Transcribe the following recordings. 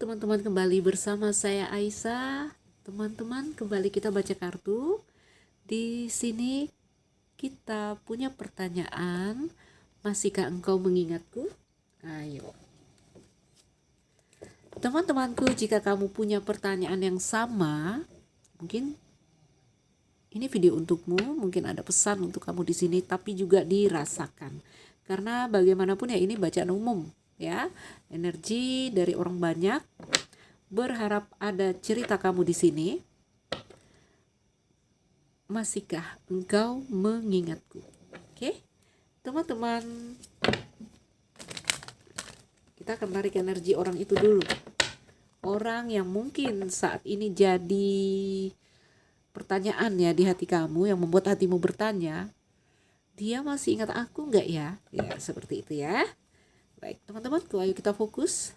teman-teman, kembali bersama saya Aisyah. Teman-teman, kembali kita baca kartu. Di sini kita punya pertanyaan. Masihkah engkau mengingatku? Ayo. Teman-temanku, jika kamu punya pertanyaan yang sama, mungkin ini video untukmu, mungkin ada pesan untuk kamu di sini, tapi juga dirasakan. Karena bagaimanapun ya ini bacaan umum, ya. Energi dari orang banyak. Berharap ada cerita kamu di sini. Masihkah engkau mengingatku? Oke, teman-teman, kita akan tarik energi orang itu dulu. Orang yang mungkin saat ini jadi pertanyaan ya di hati kamu, yang membuat hatimu bertanya, dia masih ingat aku nggak ya? Ya, seperti itu ya. Baik, teman-temanku, ayo kita fokus.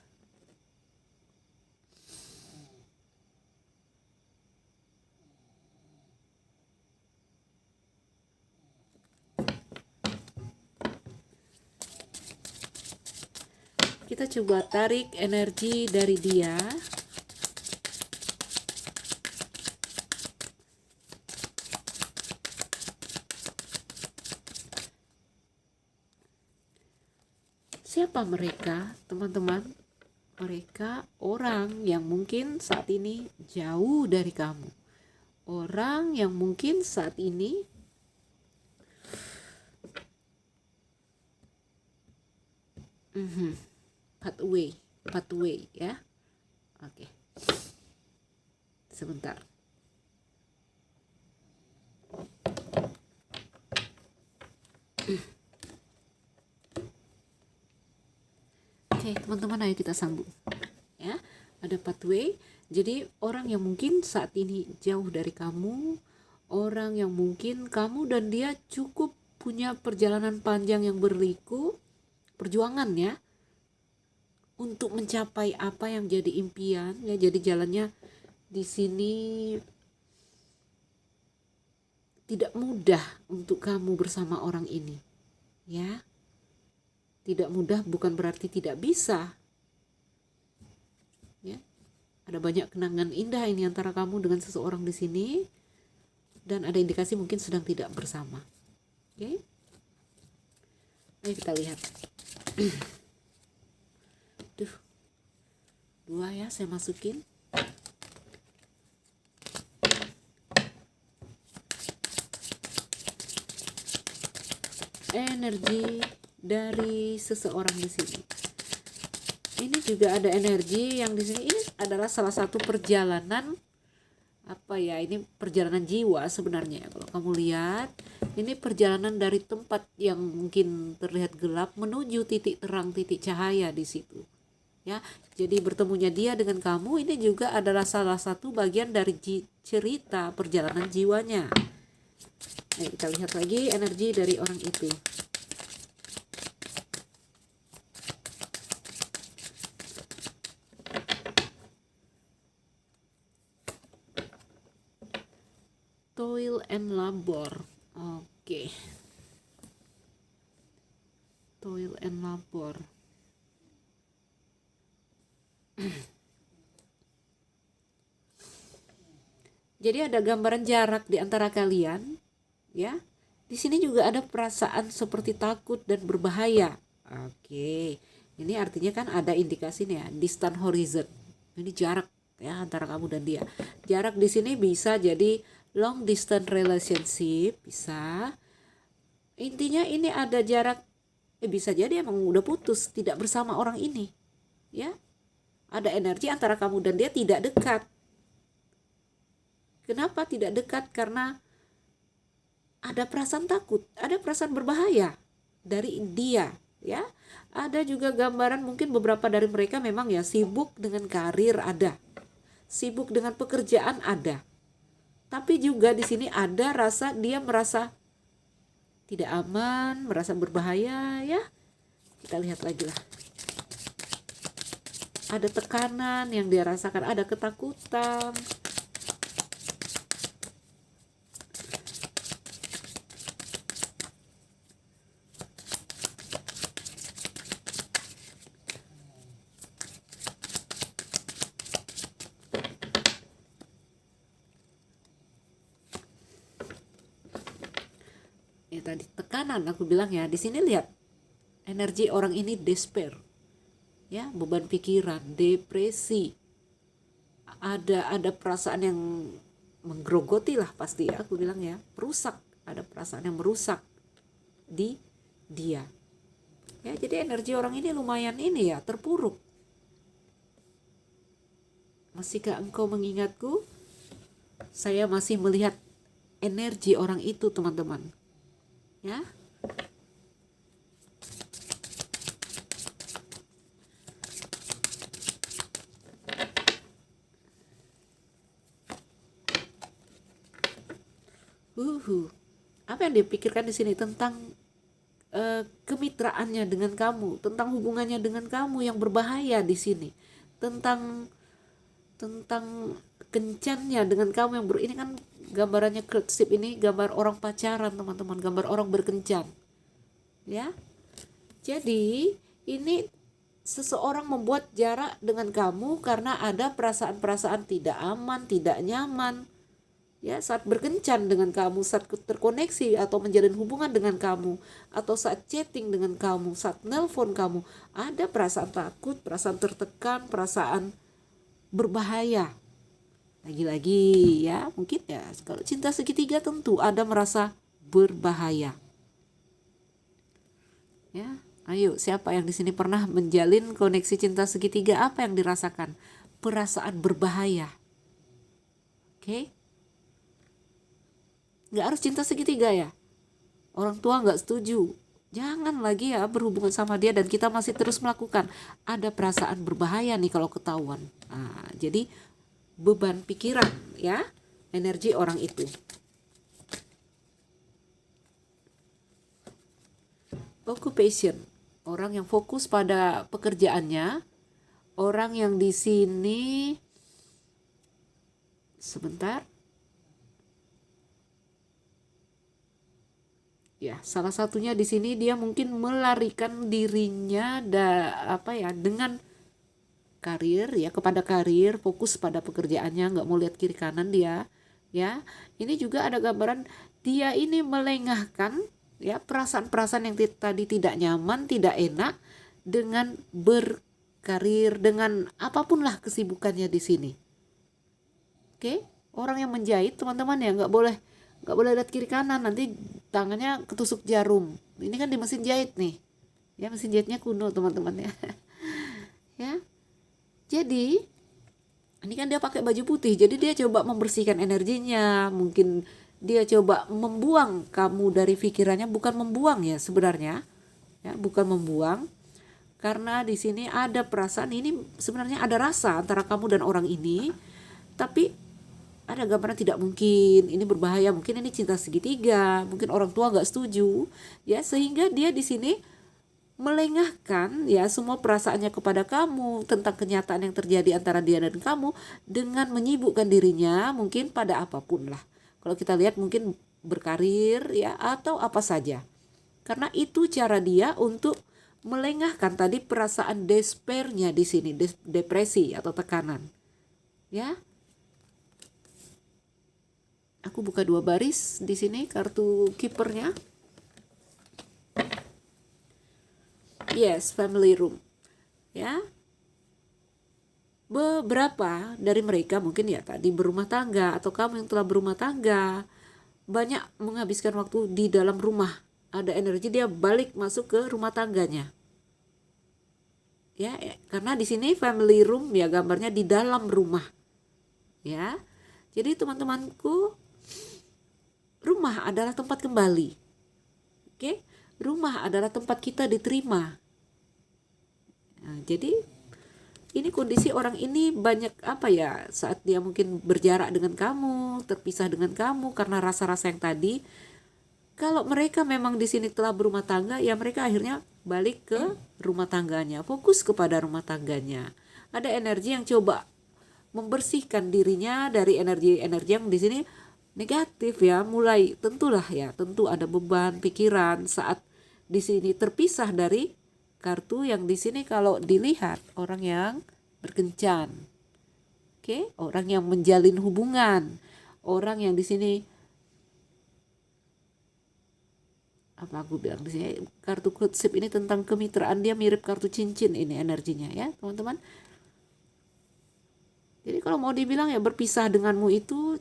Kita coba tarik energi dari dia. Siapa mereka, teman-teman? Mereka orang yang mungkin saat ini jauh dari kamu. Orang yang mungkin saat ini pathway ya. Oke. Sebentar. Oke, teman-teman, ayo kita sambung. Ya, ada pathway. Jadi orang yang mungkin saat ini jauh dari kamu, orang yang mungkin kamu dan dia cukup punya perjalanan panjang yang berliku, perjuangan ya, untuk mencapai apa yang jadi impian ya. Jadi jalannya di sini tidak mudah untuk kamu bersama orang ini ya. Tidak mudah bukan berarti tidak bisa ya. Ada banyak kenangan indah ini antara kamu dengan seseorang di sini, dan ada indikasi mungkin sedang tidak bersama. Oke, ayo kita lihat. Duh, 2 ya saya masukin. Energi dari seseorang di sini. Ini juga ada energi yang di sini. Ini adalah salah satu perjalanan apa ya? Ini perjalanan jiwa sebenarnya. Kalau kamu lihat, ini perjalanan dari tempat yang mungkin terlihat gelap menuju titik terang, titik cahaya di situ. Ya, jadi bertemunya dia dengan kamu ini juga adalah salah satu bagian dari cerita perjalanan jiwanya. Nah, kita lihat lagi energi dari orang itu. Toil and labor. Oke. Toil and labor. Jadi ada gambaran jarak di antara kalian, ya. Di sini juga ada perasaan seperti takut dan berbahaya. Oke. Ini artinya kan ada indikasi nih ya, distant horizon. Ini jarak ya antara kamu dan dia. Jarak di sini bisa jadi long distance relationship, bisa. Intinya ini ada jarak, bisa jadi emang udah putus, tidak bersama orang ini. Ya. Ada energi antara kamu dan dia tidak dekat. Kenapa tidak dekat? Karena ada perasaan takut, ada perasaan berbahaya dari dia, ya. Ada juga gambaran mungkin beberapa dari mereka memang ya sibuk dengan karir, ada. Sibuk dengan pekerjaan, ada. Tapi juga di sini ada rasa dia merasa tidak aman, merasa berbahaya ya. Kita lihat lagi lah. Ada tekanan yang dia rasakan, ada ketakutan. tadi tekanan, aku bilang ya, di sini lihat energi orang ini despair, ya, beban pikiran, depresi, ada perasaan yang menggerogoti lah pasti ya, aku bilang ya, merusak, ada perasaan yang merusak di dia. Ya, jadi energi orang ini lumayan ini ya, terpuruk. Masihkah engkau mengingatku? Saya masih melihat energi orang itu, teman-teman. Ya. Apa yang dipikirkan di sini tentang kemitraannya dengan kamu, tentang hubungannya dengan kamu yang berbahaya di sini, tentang kencannya dengan kamu yang ini kan gambarannya courtship, ini gambar orang pacaran, teman-teman, gambar orang berkencan, ya. Jadi ini seseorang membuat jarak dengan kamu karena ada perasaan-perasaan tidak aman, tidak nyaman, ya, saat berkencan dengan kamu, saat terkoneksi atau menjalin hubungan dengan kamu, atau saat chatting dengan kamu, saat nelpon kamu, ada perasaan takut, perasaan tertekan, perasaan berbahaya. Lagi-lagi ya, mungkin ya, kalau cinta segitiga tentu ada merasa berbahaya. Ya, ayo, siapa yang di sini pernah menjalin koneksi cinta segitiga, apa yang dirasakan? Perasaan berbahaya. Oke? Nggak harus cinta segitiga ya. Orang tua nggak setuju, jangan lagi ya berhubungan sama dia, dan kita masih terus melakukan. Ada perasaan berbahaya nih kalau ketahuan. Nah, jadi beban pikiran ya, energi orang itu. Occupation, orang yang fokus pada pekerjaannya, orang yang di sini sebentar. Ya, salah satunya di sini dia mungkin melarikan dirinya dengan karir ya, kepada karir, fokus pada pekerjaannya, nggak mau lihat kiri kanan dia. Ya, ini juga ada gambaran dia ini melengahkan ya perasaan-perasaan yang tadi tidak nyaman, tidak enak dengan berkarir, dengan apapun lah kesibukannya di sini. Oke, orang yang menjahit, teman-teman ya, nggak boleh lihat kiri kanan, nanti tangannya ketusuk jarum. Ini kan di mesin jahit nih ya, mesin jahitnya kuno, teman-teman ya. Ya, jadi ini kan dia pakai baju putih, jadi dia coba membersihkan energinya, mungkin dia coba membuang kamu dari pikirannya, bukan membuang ya sebenarnya ya, bukan membuang, karena di sini ada perasaan, ini sebenarnya ada rasa antara kamu dan orang ini, tapi ada gambaran tidak mungkin, ini berbahaya, mungkin ini cinta segitiga, mungkin orang tua nggak setuju, ya, sehingga dia di sini melengahkan ya semua perasaannya kepada kamu tentang kenyataan yang terjadi antara dia dan kamu dengan menyibukkan dirinya mungkin pada apapun lah. Kalau kita lihat mungkin berkarir ya, atau apa saja, karena itu cara dia untuk melengahkan tadi perasaan despairnya di sini, depresi atau tekanan, ya. Aku buka 2 baris di sini kartu keepernya. Yes, family room. Ya. Beberapa dari mereka mungkin ya tadi berumah tangga, atau kamu yang telah berumah tangga, banyak menghabiskan waktu di dalam rumah. Ada energi dia balik masuk ke rumah tangganya. Ya, karena di sini family room ya gambarnya di dalam rumah. Ya. Jadi teman-temanku, rumah adalah tempat kembali. Oke? Rumah adalah tempat kita diterima. Nah, jadi ini kondisi orang ini banyak saat dia mungkin berjarak dengan kamu, terpisah dengan kamu karena rasa-rasa yang tadi. Kalau mereka memang di sini telah berumah tangga, ya mereka akhirnya balik ke rumah tangganya, fokus kepada rumah tangganya. Ada energi yang coba membersihkan dirinya dari energi-energi yang di sini negatif ya, mulai tentu ada beban pikiran saat di sini terpisah dari kartu yang di sini kalau dilihat orang yang berkencan. Oke, orang yang menjalin hubungan, orang yang di sini apa aku bilang di sini, kartu courtship ini tentang kemitraan, dia mirip kartu cincin ini energinya ya teman-teman. Jadi kalau mau dibilang ya berpisah denganmu itu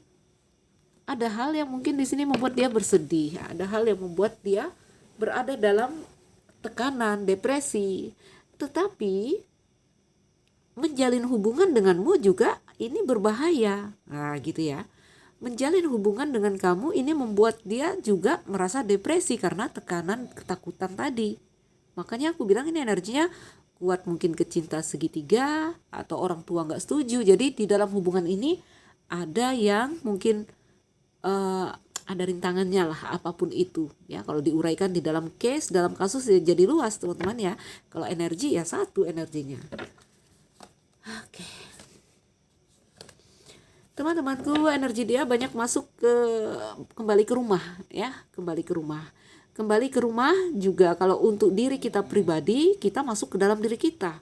ada hal yang mungkin di sini membuat dia bersedih, ada hal yang membuat dia berada dalam tekanan, depresi. Tetapi menjalin hubungan denganmu juga ini berbahaya. Nah, gitu ya. Menjalin hubungan dengan kamu ini membuat dia juga merasa depresi karena tekanan, ketakutan tadi. Makanya aku bilang ini energinya kuat, mungkin ke cinta segitiga atau orang tua nggak setuju. Jadi di dalam hubungan ini ada yang mungkin ada rintangannya lah, apapun itu ya. Kalau diuraikan di dalam case, dalam kasus ya jadi luas teman-teman ya. Kalau energi ya satu energinya. Oke. Teman-temanku, energi dia banyak masuk kembali ke rumah ya, kembali ke rumah. Kembali ke rumah juga kalau untuk diri kita pribadi, kita masuk ke dalam diri kita.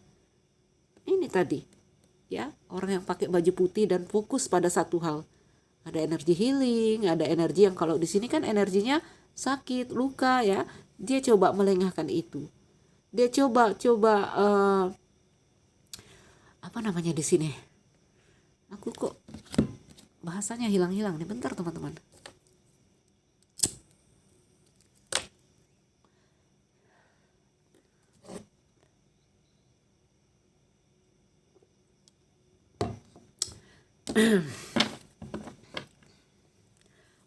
Ini tadi ya, orang yang pakai baju putih dan fokus pada satu hal. Ada energi healing, ada energi yang kalau di sini kan energinya sakit, luka ya. Dia coba melengahkan itu. Dia coba apa namanya di sini? Aku kok bahasanya hilang-hilang nih, bentar teman-teman.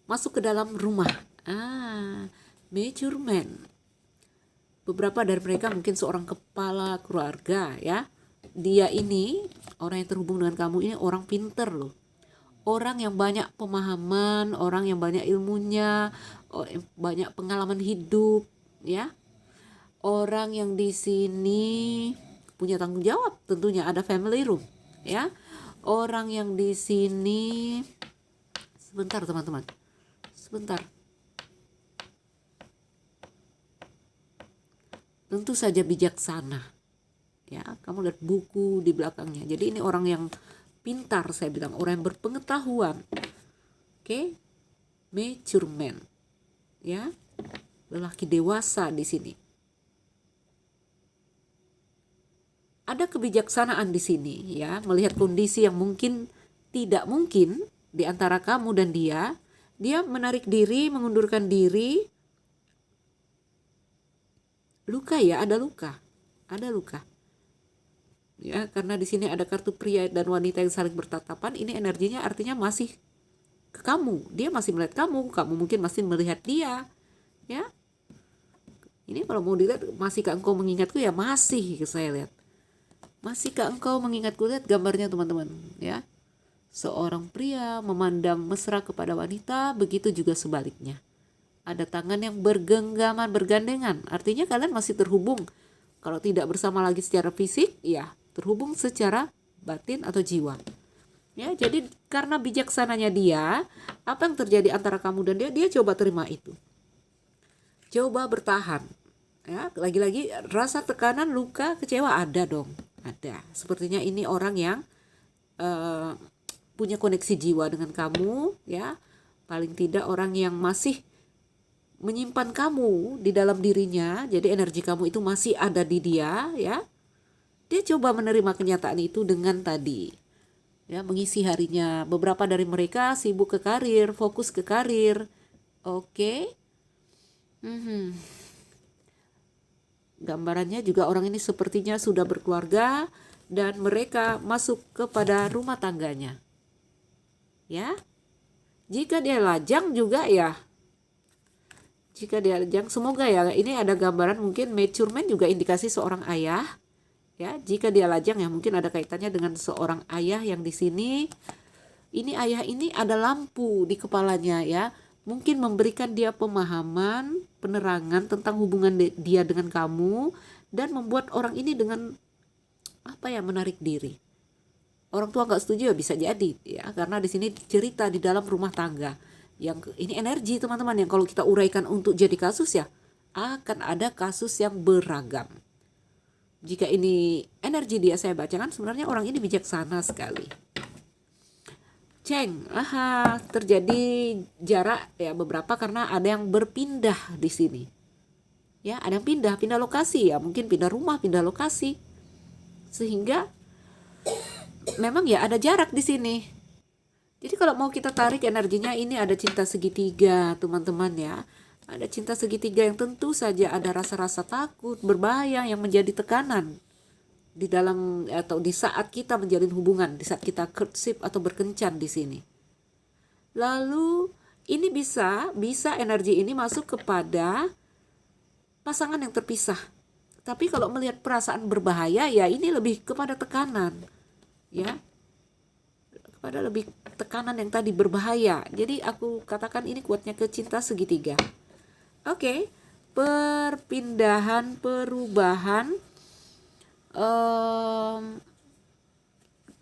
Masuk ke dalam rumah. Mature man. Beberapa dari mereka mungkin seorang kepala keluarga ya. Dia ini orang yang terhubung dengan kamu ini orang pinter loh. Orang yang banyak pemahaman, orang yang banyak ilmunya, banyak pengalaman hidup ya. Orang yang di sini punya tanggung jawab, tentunya ada family room ya. Orang yang di sini, sebentar teman-teman. Sebentar. Tentu saja bijaksana. Ya, kamu lihat buku di belakangnya. Jadi ini orang yang pintar, saya bilang orang yang berpengetahuan. Oke. Mature man. Ya. Lelaki dewasa di sini. Ada kebijaksanaan di sini ya, melihat kondisi yang mungkin tidak mungkin di antara kamu dan dia. Dia menarik diri, mengundurkan diri. Luka ya, ada luka. Ada luka. Ya, karena di sini ada kartu pria dan wanita yang saling bertatapan, ini energinya artinya masih ke kamu. Dia masih melihat kamu, kamu mungkin masih melihat dia. Ya. Ini kalau mau dilihat, masihkah engkau mengingatku? Ya masih, saya lihat. Masihkah engkau mengingatku? Lihat gambarnya teman-teman, ya. Seorang pria memandang mesra kepada wanita, begitu juga sebaliknya. Ada tangan yang bergenggaman, bergandengan. Artinya kalian masih terhubung. Kalau tidak bersama lagi secara fisik, ya terhubung secara batin atau jiwa. Ya, jadi karena bijaksananya dia, apa yang terjadi antara kamu dan dia coba terima itu. Coba bertahan. Ya, lagi-lagi rasa tekanan, luka, kecewa ada dong. Ada. Sepertinya ini orang yang punya koneksi jiwa dengan kamu, ya. Paling tidak orang yang masih menyimpan kamu di dalam dirinya, jadi energi kamu itu masih ada di dia, ya. Dia coba menerima kenyataan itu dengan tadi, ya, mengisi harinya. Beberapa dari mereka sibuk ke karir, fokus ke karir, oke. Gambarannya juga orang ini sepertinya sudah berkeluarga dan mereka masuk kepada rumah tangganya. Ya, jika dia lajang juga ya, jika dia lajang, semoga ya, ini ada gambaran mungkin mature man juga indikasi seorang ayah. Ya, jika dia lajang ya mungkin ada kaitannya dengan seorang ayah yang di sini. Ini ayah ini ada lampu di kepalanya ya, mungkin memberikan dia pemahaman, penerangan tentang hubungan dia dengan kamu dan membuat orang ini dengan menarik diri. Orang tua nggak setuju ya bisa jadi ya, karena di sini cerita di dalam rumah tangga. Yang ini energi teman-teman yang kalau kita uraikan untuk jadi kasus ya akan ada kasus yang beragam. Jika ini energi dia saya bacakan, sebenarnya orang ini bijaksana sekali. Terjadi jarak ya beberapa karena ada yang berpindah di sini. Ya, ada yang pindah lokasi ya, mungkin pindah rumah, pindah lokasi. Sehingga memang ya ada jarak di sini. Jadi kalau mau kita tarik energinya, ini ada cinta segitiga, teman-teman ya. Ada cinta segitiga yang tentu saja ada rasa-rasa takut, berbahaya yang menjadi tekanan di dalam atau di saat kita menjalin hubungan, di saat kita courtship atau berkencan di sini. Lalu ini bisa energi ini masuk kepada pasangan yang terpisah. Tapi kalau melihat perasaan berbahaya, ya ini lebih kepada tekanan. Ya. Kepada lebih tekanan yang tadi berbahaya. Jadi aku katakan ini kuatnya ke cinta segitiga. Oke. Perpindahan, perubahan.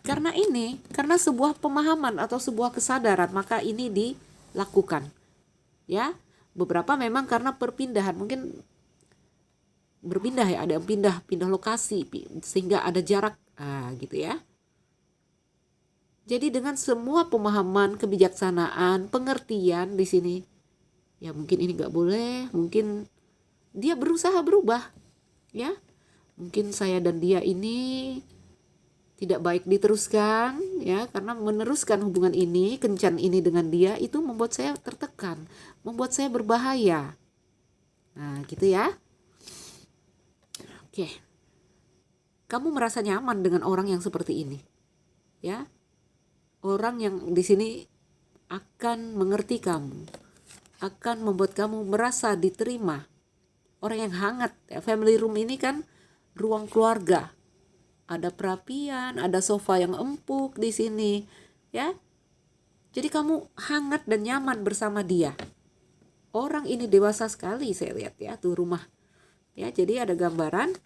Karena sebuah pemahaman atau sebuah kesadaran, maka ini dilakukan. Ya. Beberapa memang karena perpindahan, mungkin berpindah ya, ada yang pindah lokasi sehingga ada jarak, gitu ya. Jadi dengan semua pemahaman, kebijaksanaan, pengertian di sini, ya mungkin ini nggak boleh, mungkin dia berusaha berubah, ya. Mungkin saya dan dia ini tidak baik diteruskan, ya, karena meneruskan hubungan ini, kencan ini dengan dia itu membuat saya tertekan, membuat saya berbahaya. Nah, gitu ya. Oke. Kamu merasa nyaman dengan orang yang seperti ini, ya? Orang yang di sini akan mengerti kamu, akan membuat kamu merasa diterima. Orang yang hangat. Ya, family room ini kan ruang keluarga. Ada perapian, ada sofa yang empuk di sini, ya. Jadi kamu hangat dan nyaman bersama dia. Orang ini dewasa sekali, saya lihat ya, tuh rumah. Ya, jadi ada gambaran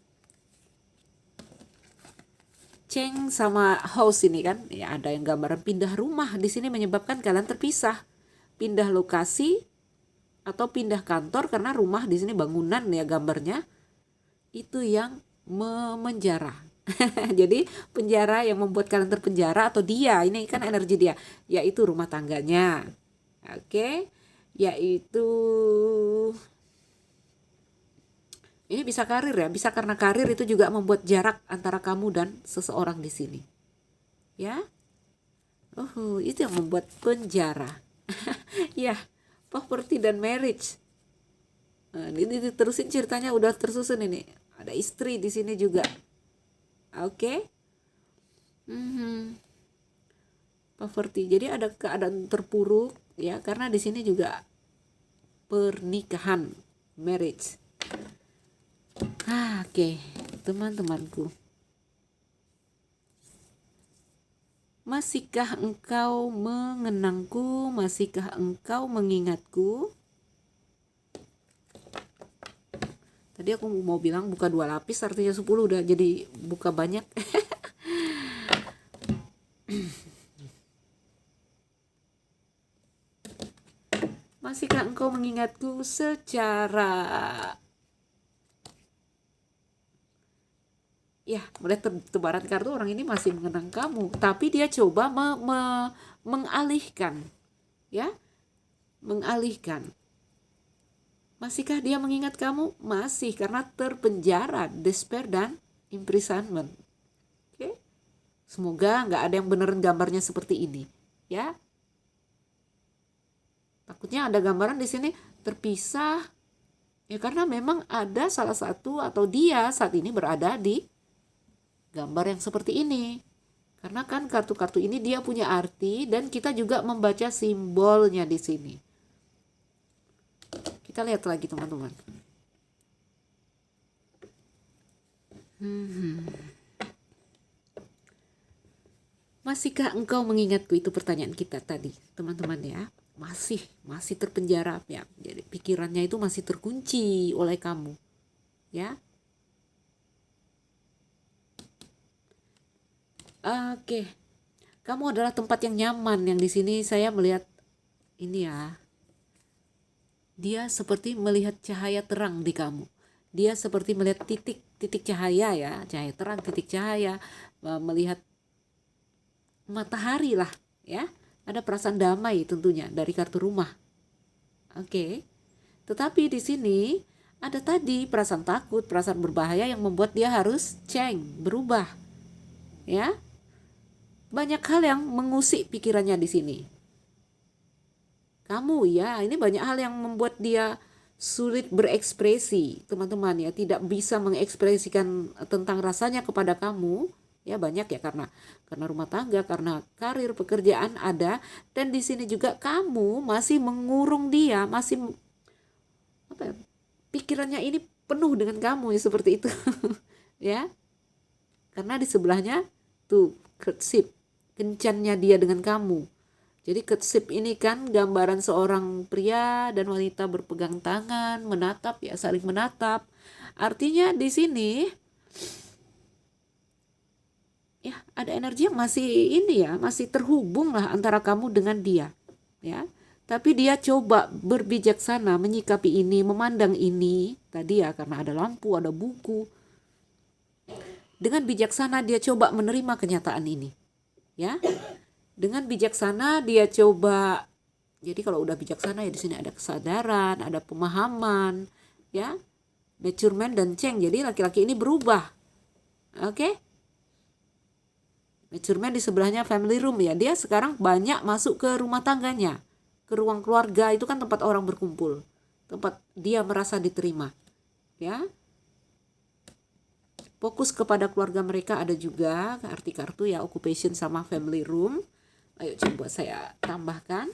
Cheng sama house ini kan, ya ada yang gambaran pindah rumah di sini menyebabkan kalian terpisah, pindah lokasi atau pindah kantor karena rumah di sini bangunan ya gambarnya itu yang memenjara. Jadi penjara yang membuat kalian terpenjara atau dia ini kan energi dia, yaitu rumah tangganya. Oke, yaitu ini bisa karir ya, bisa karena karir itu juga membuat jarak antara kamu dan seseorang di sini. Ya. Itu yang membuat penjara. Ya, property dan marriage. Nah, ini diterusin ceritanya udah tersusun ini. Ada istri di sini juga. Oke. Poverty. Jadi ada keadaan terpuruk ya, karena di sini juga pernikahan, marriage. Oke, teman-temanku. Masihkah engkau mengenangku? Masihkah engkau mengingatku? Tadi aku mau bilang buka 2 lapis, artinya 10 udah jadi buka banyak. Masihkah engkau mengingatku secara ya, mulai tebaran kartu orang ini masih mengenang kamu, tapi dia coba mengalihkan, ya, mengalihkan. Masihkah dia mengingat kamu? Masih, karena terpenjara, despair dan imprisonment. Oke, semoga nggak ada yang beneran gambarnya seperti ini, ya. Takutnya ada gambaran di sini terpisah, ya karena memang ada salah satu atau dia saat ini berada di gambar yang seperti ini. Karena kan kartu-kartu ini dia punya arti dan kita juga membaca simbolnya di sini. Kita lihat lagi teman-teman. Masihkah engkau mengingatku? Itu pertanyaan kita tadi, teman-teman ya. Masih terpenjara ya. Jadi pikirannya itu masih terkunci oleh kamu. Ya. Oke. Kamu adalah tempat yang nyaman, yang di sini saya melihat ini ya. Dia seperti melihat cahaya terang di kamu. Dia seperti melihat titik cahaya ya, cahaya terang, titik cahaya, melihat matahari lah ya. Ada perasaan damai tentunya dari kartu rumah. Oke. Tetapi di sini ada tadi perasaan takut, perasaan berbahaya yang membuat dia harus berubah. Ya. Banyak hal yang mengusik pikirannya di sini. Kamu ya, ini banyak hal yang membuat dia sulit berekspresi, teman-teman ya, tidak bisa mengekspresikan tentang rasanya kepada kamu. Ya banyak ya, karena rumah tangga, karena karir, pekerjaan ada, dan di sini juga kamu masih mengurung dia, masih apa ya, pikirannya ini penuh dengan kamu ya, seperti itu. Ya. Karena di sebelahnya tuh courtship, kencannya dia dengan kamu. Jadi courtship ini kan gambaran seorang pria dan wanita berpegang tangan, menatap ya, saling menatap. Artinya di sini ya ada energi yang masih ini ya, masih terhubung lah antara kamu dengan dia. Ya. Tapi dia coba berbijaksana menyikapi ini, memandang ini tadi ya, karena ada lampu, ada buku. Dengan bijaksana dia coba menerima kenyataan ini. Ya. Dengan bijaksana dia coba, jadi kalau udah bijaksana ya di sini ada kesadaran, ada pemahaman, ya, maturement dan change. Jadi laki-laki ini berubah, oke? Maturement di sebelahnya family room ya, dia sekarang banyak masuk ke rumah tangganya, ke ruang keluarga, itu kan tempat orang berkumpul, tempat dia merasa diterima, ya. Fokus kepada keluarga mereka ada juga arti kartu ya, occupation sama family room. Ayo coba saya tambahkan.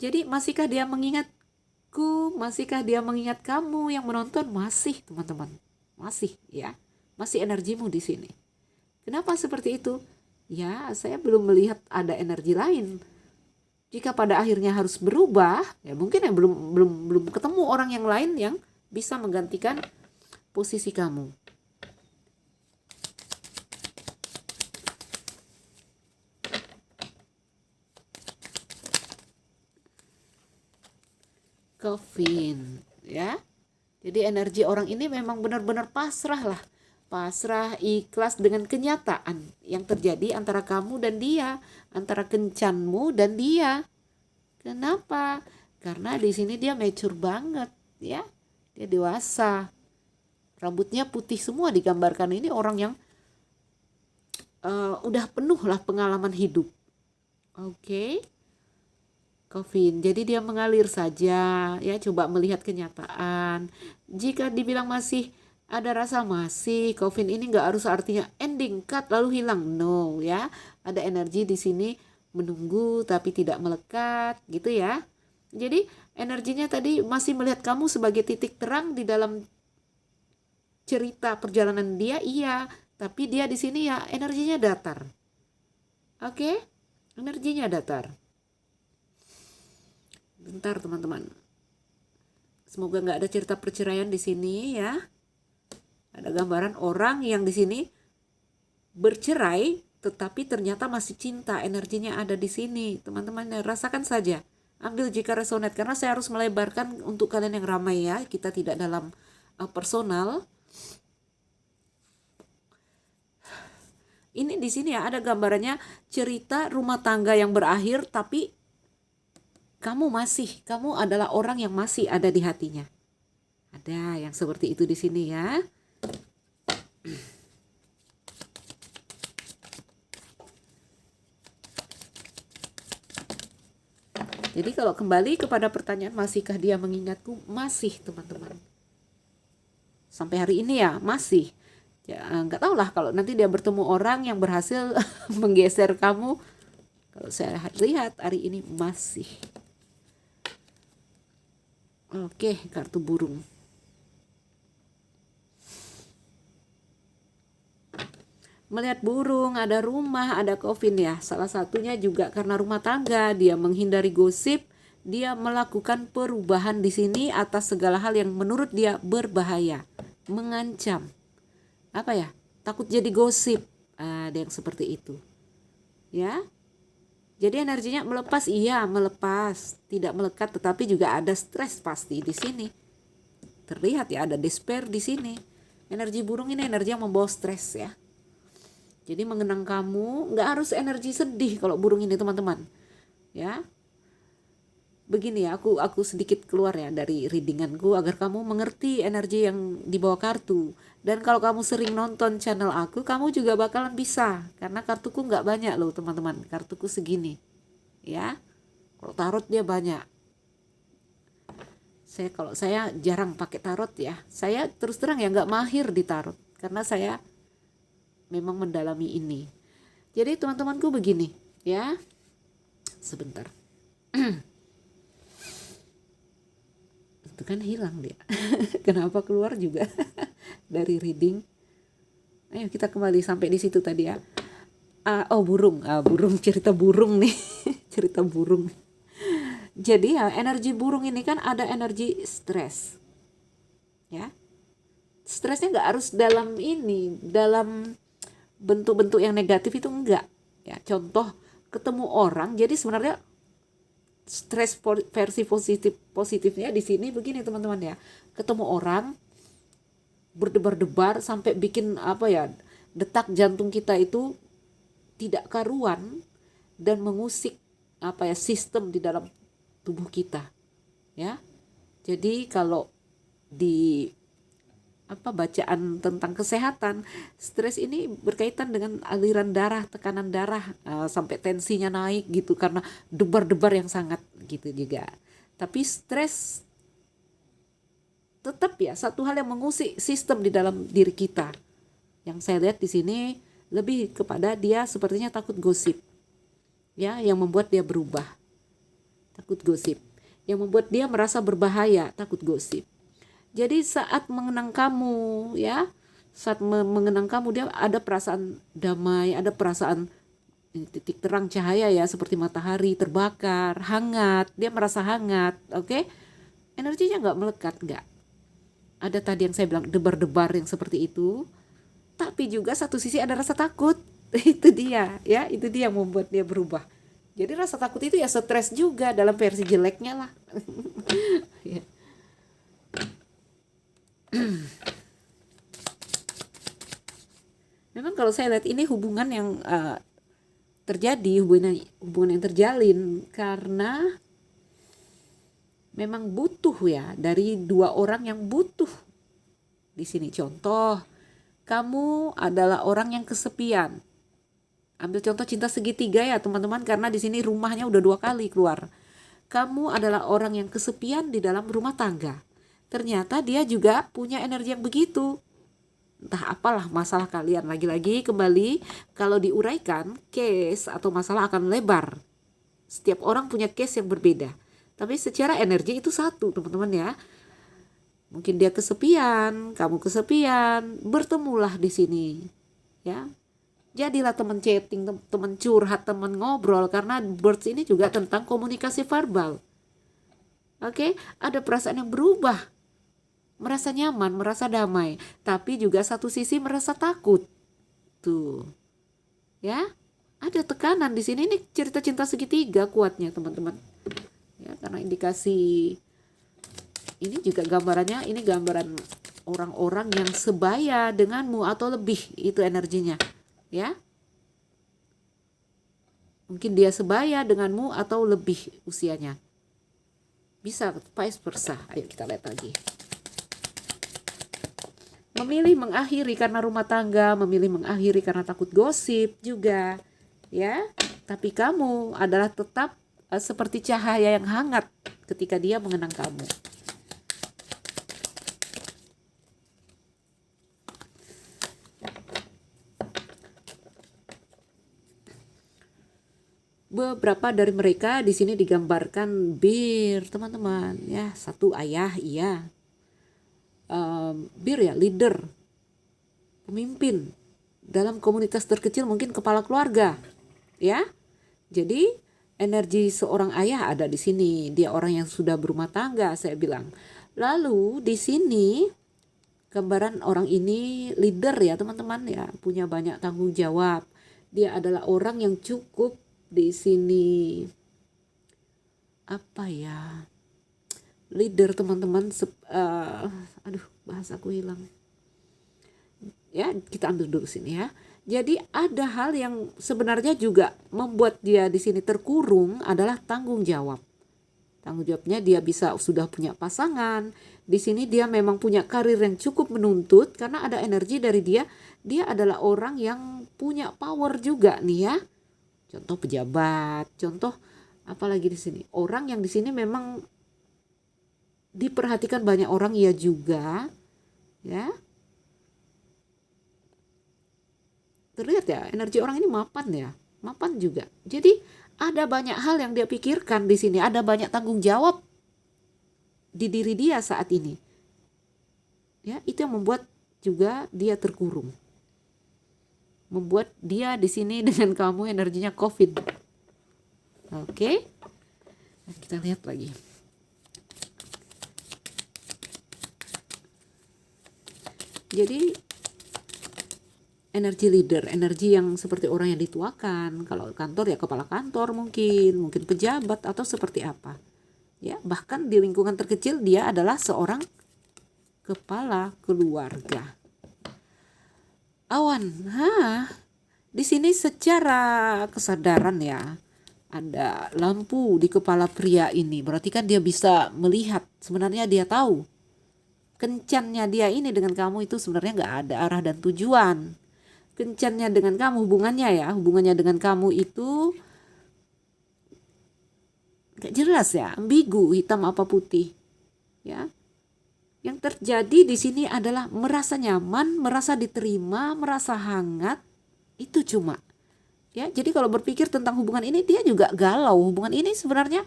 Jadi masihkah dia mengingatku? Masihkah dia mengingat kamu yang menonton? Masih, teman-teman. Masih ya. Masih energimu di sini. Kenapa seperti itu? Ya, saya belum melihat ada energi lain. Jika pada akhirnya harus berubah, ya mungkin ya belum ketemu orang yang lain yang bisa menggantikan posisi kamu. Coffin ya. Jadi energi orang ini memang benar-benar pasrah lah. Pasrah, ikhlas dengan kenyataan yang terjadi antara kamu dan dia, antara kencanmu dan dia. Kenapa? Karena di sini dia mature banget ya. Dia dewasa. Rambutnya putih semua digambarkan, ini orang yang udah penuh lah pengalaman hidup. Oke. Coffin, jadi dia mengalir saja ya, coba melihat kenyataan. Jika dibilang masih ada rasa masih, Coffin ini nggak harus artinya ending, cut lalu hilang, no ya. Ada energi di sini menunggu tapi tidak melekat gitu ya. Jadi energinya tadi masih melihat kamu sebagai titik terang di dalam cerita perjalanan dia, iya, tapi dia di sini ya energinya datar. Oke? Energinya datar. Bentar teman-teman, semoga nggak ada cerita perceraian di sini ya. Ada gambaran orang yang di sini bercerai tetapi ternyata masih cinta, energinya ada di sini. Teman-teman rasakan saja, ambil jika resonate, karena saya harus melebarkan untuk kalian yang ramai ya, kita tidak dalam personal. Ini di sini ya ada gambarannya cerita rumah tangga yang berakhir, tapi kamu adalah orang yang masih ada di hatinya. Ada yang seperti itu di sini ya. Jadi kalau kembali kepada pertanyaan masihkah dia mengingatku? Masih, teman-teman. Sampai hari ini ya masih. Ya nggak tahu lah kalau nanti dia bertemu orang yang berhasil menggeser kamu. Kalau saya lihat hari ini masih. Oke, kartu burung. Melihat burung, ada rumah, ada Coffin ya. Salah satunya juga karena rumah tangga, dia menghindari gosip, dia melakukan perubahan di sini atas segala hal yang menurut dia berbahaya, mengancam. Apa ya? Takut jadi gosip. Ada yang seperti itu. Ya. Jadi energinya melepas, iya melepas, tidak melekat, tetapi juga ada stres pasti di sini. Terlihat ya ada despair di sini. Energi burung ini energi yang membawa stres ya. Jadi mengenang kamu, nggak harus energi sedih kalau burung ini teman-teman. Ya. begini ya, aku sedikit keluar ya dari readinganku agar kamu mengerti energi yang di bawah kartu. Dan kalau kamu sering nonton channel aku, kamu juga bakalan bisa, karena kartuku nggak banyak loh teman-teman, kartuku segini ya. Kalau tarot dia banyak. Kalau saya jarang pakai tarot ya, saya terus terang ya nggak mahir di tarot, karena saya memang mendalami ini. Jadi teman-temanku begini ya, sebentar. Itu kan hilang dia. Kenapa keluar juga dari reading? Ayo kita kembali sampai di situ tadi ya. Burung, cerita burung nih. Cerita burung. Jadi ya, energi burung ini kan ada energi stres. Ya. Stresnya nggak harus dalam bentuk-bentuk yang negatif, itu enggak. Ya, contoh ketemu orang, jadi sebenarnya stres versi positifnya di sini begini teman-teman ya. Ketemu orang berdebar-debar sampai bikin detak jantung kita itu tidak karuan dan mengusik sistem di dalam tubuh kita ya. Jadi kalau di bacaan tentang kesehatan, stres ini berkaitan dengan aliran darah, tekanan darah, sampai tensinya naik gitu karena debar-debar yang sangat gitu juga. Tapi stres tetap ya satu hal yang mengusik sistem di dalam diri kita. Yang saya lihat di sini lebih kepada dia sepertinya takut gosip. Ya, yang membuat dia berubah. Takut gosip. Yang membuat dia merasa berbahaya, takut gosip. Jadi saat mengenang kamu ya, mengenang kamu, dia ada perasaan damai, ada perasaan titik terang cahaya ya, seperti matahari terbakar, hangat, dia merasa hangat, oke? Energinya nggak melekat, nggak. Ada tadi yang saya bilang debar-debar yang seperti itu, tapi juga satu sisi ada rasa takut. Itu dia ya, itu dia yang membuat dia berubah. Jadi rasa takut itu ya stres juga dalam versi jeleknya lah. Ya. Memang kalau saya lihat ini hubungan yang terjadi, hubungan yang terjalin karena memang butuh ya, dari dua orang yang butuh di sini. Contoh, kamu adalah orang yang kesepian. Ambil contoh cinta segitiga ya teman-teman, karena di sini rumahnya udah 2 kali keluar. Kamu adalah orang yang kesepian di dalam rumah tangga. Ternyata dia juga punya energi yang begitu. Entah apalah masalah kalian. Lagi-lagi kembali, kalau diuraikan, case atau masalah akan lebar. Setiap orang punya case yang berbeda. Tapi secara energi itu satu teman-teman ya. Mungkin dia kesepian, kamu kesepian, bertemulah di sini. Ya. Jadilah teman chatting, teman curhat, teman ngobrol, karena birds ini juga tentang komunikasi verbal. Oke, ada perasaan yang berubah. Merasa nyaman, merasa damai, tapi juga satu sisi merasa takut. Tuh. Ya. Ada tekanan di sini, ini cerita cinta segitiga kuatnya, teman-teman. Ya, karena indikasi ini juga gambarannya, ini gambaran orang-orang yang sebaya denganmu atau lebih, itu energinya. Ya. Mungkin dia sebaya denganmu atau lebih usianya. Bisa vice versa. Ayo kita lihat lagi. Memilih mengakhiri karena rumah tangga, memilih mengakhiri karena takut gosip juga, ya. Tapi kamu adalah tetap seperti cahaya yang hangat ketika dia mengenang kamu. Beberapa dari mereka di sini digambarkan bir, teman-teman, ya. Satu ayah, iya. Bir ya, leader, pemimpin dalam komunitas terkecil, mungkin kepala keluarga, ya. Jadi energi seorang ayah ada di sini. Dia orang yang sudah berumah tangga, saya bilang. Lalu di sini gambaran orang ini leader ya teman-teman ya, punya banyak tanggung jawab. Dia adalah orang yang cukup di sini leader teman-teman. Bahasaku hilang ya, kita ambil dulu sini ya. Jadi ada hal yang sebenarnya juga membuat dia di sini terkurung adalah tanggung jawab Tanggung jawabnya dia bisa sudah punya pasangan. Di sini dia memang punya karir yang cukup menuntut karena ada energi dari dia. Dia adalah orang yang punya power juga nih ya. Contoh pejabat, contoh apalagi di sini. Orang yang di sini memang diperhatikan banyak orang, ya juga ya. Terlihat ya, energi orang ini mapan ya, mapan juga. Jadi ada banyak hal yang dia pikirkan di sini, ada banyak tanggung jawab di diri dia saat ini. Ya, itu yang membuat juga dia terkurung. Membuat dia di sini dengan kamu energinya COVID. Oke. Kita lihat lagi. Jadi energi leader, energi yang seperti orang yang dituakan. Kalau kantor ya kepala kantor mungkin pejabat atau seperti apa. Ya, bahkan di lingkungan terkecil dia adalah seorang kepala keluarga. Awan, di sini secara kesadaran ya, ada lampu di kepala pria ini. Berarti kan dia bisa melihat, sebenarnya dia tahu kencannya dia ini dengan kamu itu sebenarnya nggak ada arah dan tujuan. Kencannya dengan kamu, hubungannya dengan kamu itu gak jelas ya, ambigu, hitam apa putih ya. Yang terjadi di sini adalah merasa nyaman, merasa diterima, merasa hangat, itu cuma ya. Jadi kalau berpikir tentang hubungan ini dia juga galau, hubungan ini sebenarnya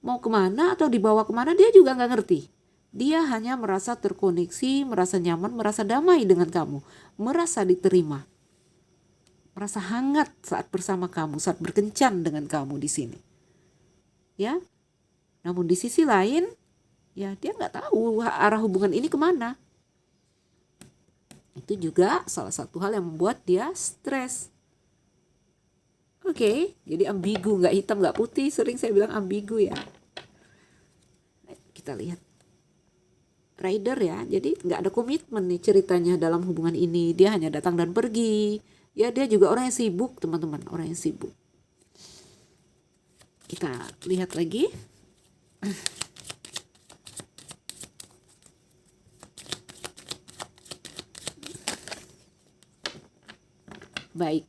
mau kemana atau dibawa kemana dia juga gak ngerti. Dia hanya merasa terkoneksi, merasa nyaman, merasa damai dengan kamu, merasa diterima, merasa hangat saat bersama kamu, saat berkencan dengan kamu di sini. Ya, namun di sisi lain, ya dia nggak tahu arah hubungan ini kemana. Itu juga salah satu hal yang membuat dia stres. Oke, jadi ambigu, nggak hitam nggak putih. Sering saya bilang ambigu ya. Kita lihat. Rider ya, jadi nggak ada komitmen nih ceritanya dalam hubungan ini. Dia hanya datang dan pergi. Ya dia juga orang yang sibuk teman-teman, orang yang sibuk. Kita lihat lagi. Baik.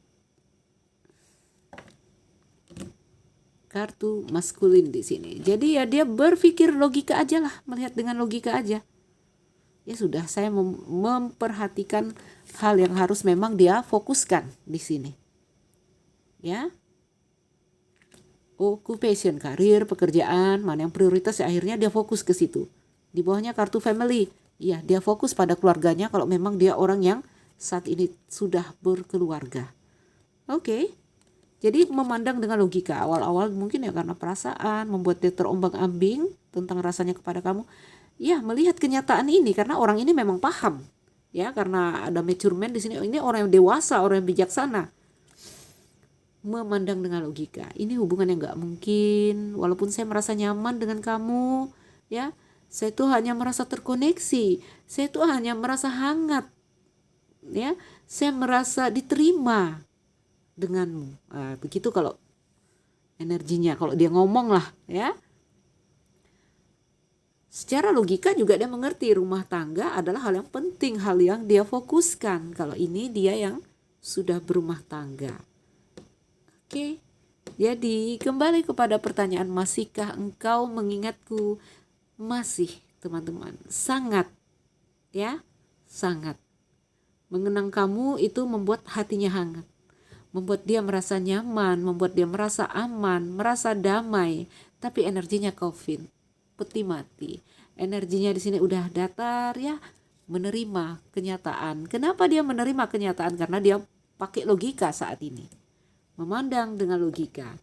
Kartu maskulin di sini. Jadi ya dia berpikir logika aja lah, melihat dengan logika aja. Ya sudah, saya memperhatikan hal yang harus memang dia fokuskan di sini. Ya. Occupation, karir, pekerjaan, mana yang prioritas ya akhirnya dia fokus ke situ. Di bawahnya kartu family. Ya, dia fokus pada keluarganya kalau memang dia orang yang saat ini sudah berkeluarga. Oke. Jadi memandang dengan logika. Awal-awal mungkin ya karena perasaan membuat dia terombang-ambing tentang rasanya kepada kamu. Ya, melihat kenyataan ini karena orang ini memang paham. Ya, karena ada mature man di sini. Ini orang yang dewasa, orang yang bijaksana. Memandang dengan logika. Ini hubungan yang gak mungkin. Walaupun saya merasa nyaman dengan kamu, ya, saya tuh hanya merasa terkoneksi. Saya tuh hanya merasa hangat. Ya, saya merasa diterima denganmu. Begitu kalau energinya, kalau dia ngomong lah, ya. Secara logika juga dia mengerti rumah tangga adalah hal yang penting, hal yang dia fokuskan. Kalau ini dia yang sudah berumah tangga. Oke, jadi kembali kepada pertanyaan, masihkah engkau mengingatku? Masih, teman-teman, sangat, ya, sangat. Mengenang kamu itu membuat hatinya hangat, membuat dia merasa nyaman, membuat dia merasa aman, merasa damai. Tapi energinya COVID, peti mati. Energinya di sini udah datar ya, menerima kenyataan. Kenapa dia menerima kenyataan? Karena dia pakai logika saat ini. Memandang dengan logika.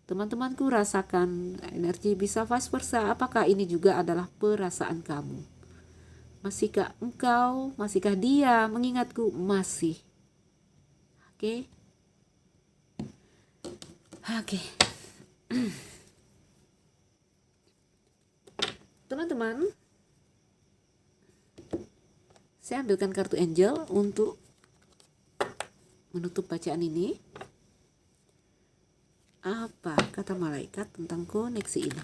Teman-temanku, rasakan energi bisa vice versa. Apakah ini juga adalah perasaan kamu? Masihkah engkau, masihkah dia mengingatku? Masih. Oke. Teman-teman, saya ambilkan kartu angel untuk menutup bacaan ini. Apa kata malaikat tentang koneksi ini?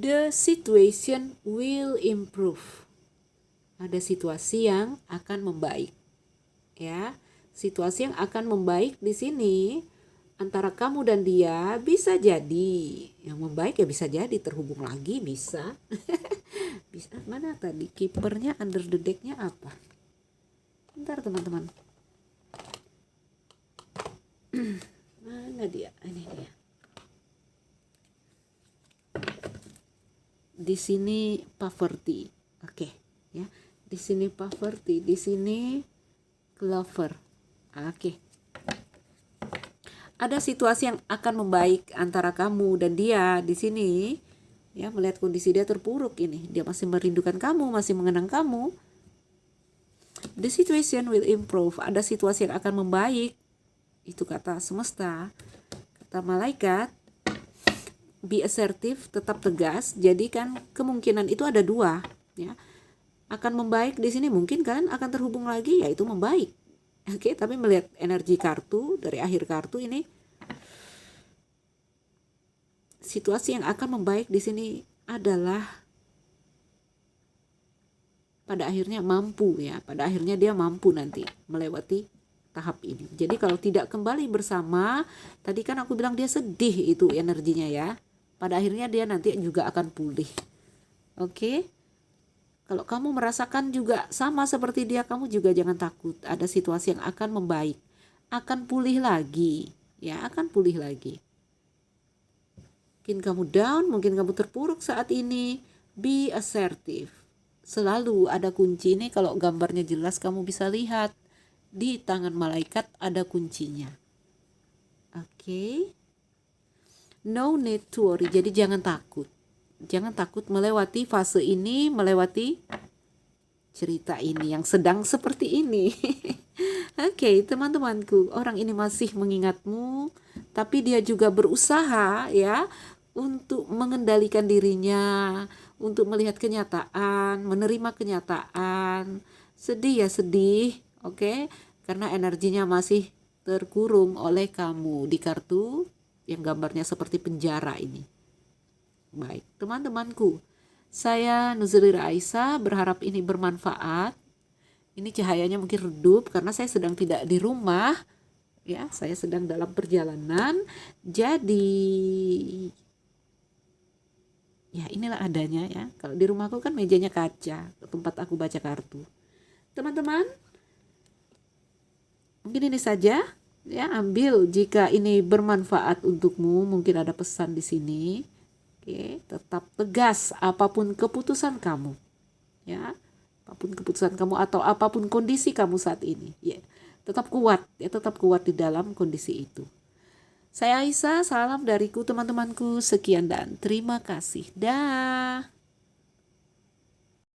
The situation will improve. Ada situasi yang akan membaik. Ya, situasi yang akan membaik di sini antara kamu dan dia bisa jadi yang membaik, ya bisa jadi terhubung lagi, bisa. Bisa. Mana tadi kipernya under the deck-nya apa? Bentar teman-teman. Mana dia? Ini dia. Di sini poverty. Oke, ya. Di sini poverty, di sini clover. Oke. Ada situasi yang akan membaik antara kamu dan dia di sini. Ya, melihat kondisi dia terpuruk ini. Dia masih merindukan kamu, masih mengenang kamu. The situation will improve. Ada situasi yang akan membaik. Itu kata semesta. Kata malaikat. Be assertive, tetap tegas. Jadi kan kemungkinan itu ada dua, ya. Akan membaik di sini mungkin kan akan terhubung lagi, yaitu membaik. Oke, tapi melihat energi kartu dari akhir kartu ini, situasi yang akan membaik di sini adalah pada akhirnya mampu, ya. Pada akhirnya dia mampu nanti melewati tahap ini. Jadi kalau tidak kembali bersama, tadi kan aku bilang dia sedih itu energinya, ya. Pada akhirnya dia nanti juga akan pulih. Oke? Kalau kamu merasakan juga sama seperti dia, kamu juga jangan takut. Ada situasi yang akan membaik. Akan pulih lagi. Ya, akan pulih lagi. Mungkin kamu down, mungkin kamu terpuruk saat ini. Be assertive. Selalu ada kunci ini, kalau gambarnya jelas kamu bisa lihat. Di tangan malaikat ada kuncinya. Oke? No need to worry. Jadi jangan takut. Jangan takut melewati fase ini, melewati cerita ini yang sedang seperti ini. Oke, teman-temanku, orang ini masih mengingatmu, tapi dia juga berusaha, ya, untuk mengendalikan dirinya, untuk melihat kenyataan, menerima kenyataan. Sedih ya sedih, oke? Karena energinya masih terkurung oleh kamu di kartu yang gambarnya seperti penjara ini. Baik, teman-temanku, saya Nuzulira Aisyah, berharap ini bermanfaat. Ini cahayanya mungkin redup karena saya sedang tidak di rumah, ya, saya sedang dalam perjalanan. Jadi ya inilah adanya, ya. Kalau di rumahku kan mejanya kaca, tempat aku baca kartu. Teman-teman, mungkin ini saja, ya. Ambil jika ini bermanfaat untukmu. Mungkin ada pesan di sini. Oke, tetap tegas apapun keputusan kamu, ya. Apapun keputusan kamu atau apapun kondisi kamu saat ini, ya. Tetap kuat, ya, tetap kuat di dalam kondisi itu. Saya Aisyah, salam dariku teman-temanku. Sekian dan terima kasih. Dah.